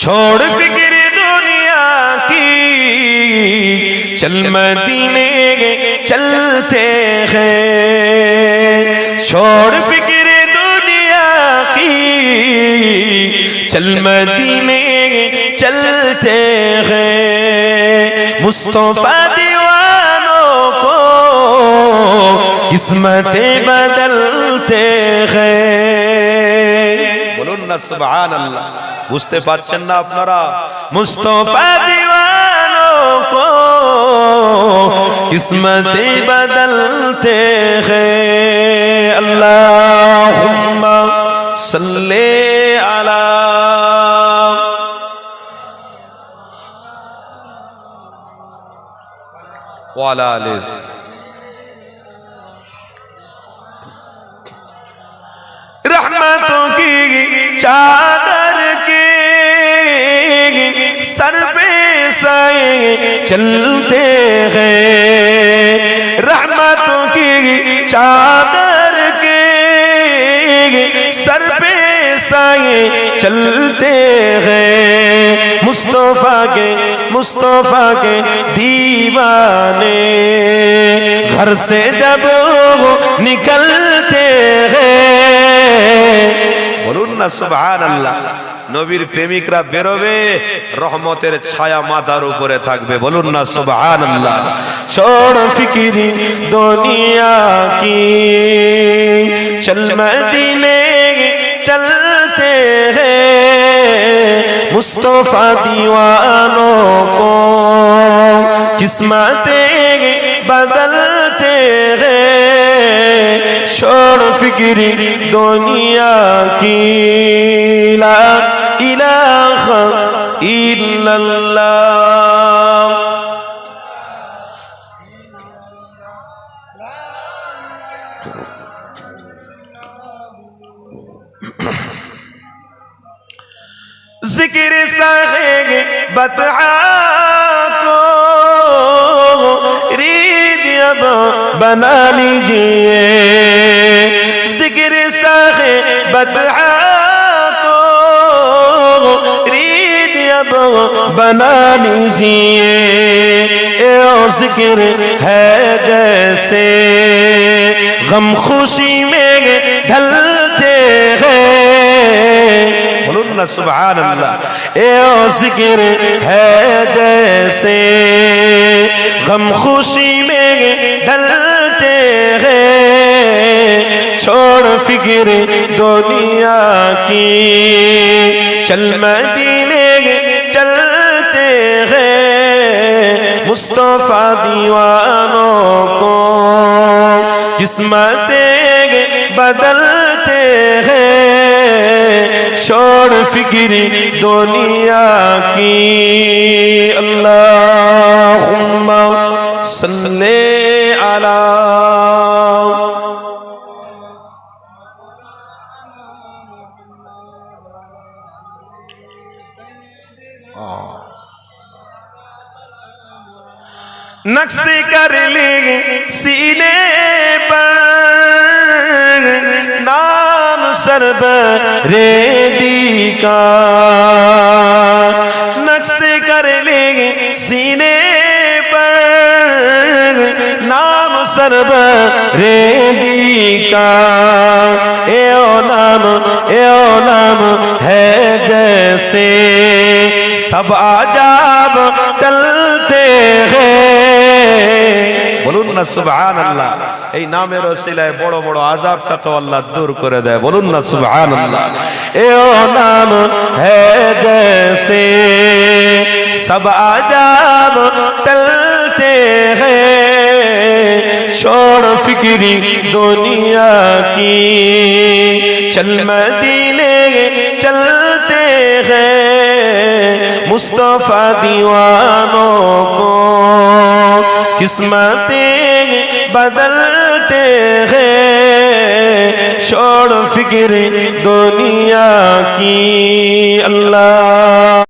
छोड़ फिक्र दुनिया की, चल मदीने चलते हैं। छोड़ फिक्र दुनिया की, चल मदीने चलते हैं। मुस्तफा दीवानों को किस्मतें बदलते हैं। बोलुन ना सुभान अल्लाह। বুঝতে পারছেন না আপনারা? মুস্তাফা दीवानों को किस्मतें बदलते हैं। अल्लाहुम्मा सल्ले अला वाला आलिस। रहमतों की चादर के सर पे साए चलते हैं। रहमतों की चादर के सर पे साए चलते हैं। मुस्तफा के दीवाने घर से जब निकलते हैं। বলুন না সুবহানাল্লাহ। নবীর প্রেমিকরা বেরোবে, রহমতের ছায়া মাথার উপরে থাকবে। বলুন না সুবহানাল্লাহ। छोड़ फिक्री दुनिया की, चल मदीने चलते हैं। मुस्तफा दीवानों को किस्मतें बदलते हैं। छोड़ फिक्री दुनिया की, ला इलाहा इल्लल्लाह। जिक्र साहे बता को रीद अब बना लीजिए। जिक्र साहे बता को रीद अब बना लीजिए। जिक्र है जैसे गम खुशी में ढलते हैं। बोलूं ना सुभान अल्लाह। जिक्र है जैसे गम खुशी में ढलते हैं। छोड़ फिक्र दुनिया की, चल मदीने चलते हैं। मुस्तफा दीवानों को किस्मतें बदलते हैं। छोड़ फिक्री दुनिया की, अल्लाहुम्मा सल्ले अला। नक्शे कर ले सीने पर नाम सरबरेदी का। नक्शे कर ले सीने पर नाम सरबरेदी का। ए नाम है जैसे सब आजाब टलते हैं। বলুন না সুবহানাল্লাহ। এই নামের ওসিলায় বড় বড় আযাবটা তো আল্লাহ দূর করে দেয়। বলুন না সুবহানাল্লাহ। এ নাম হ্যায় জैसे सब आजाब टलते हैं। छोड़ फिक्री दुनिया की, चल मदीने चलते हैं। मुस्तफा दीवानों को किस्मतें बदलते हैं। छोड़ फिक्र दुनिया की, अल्लाह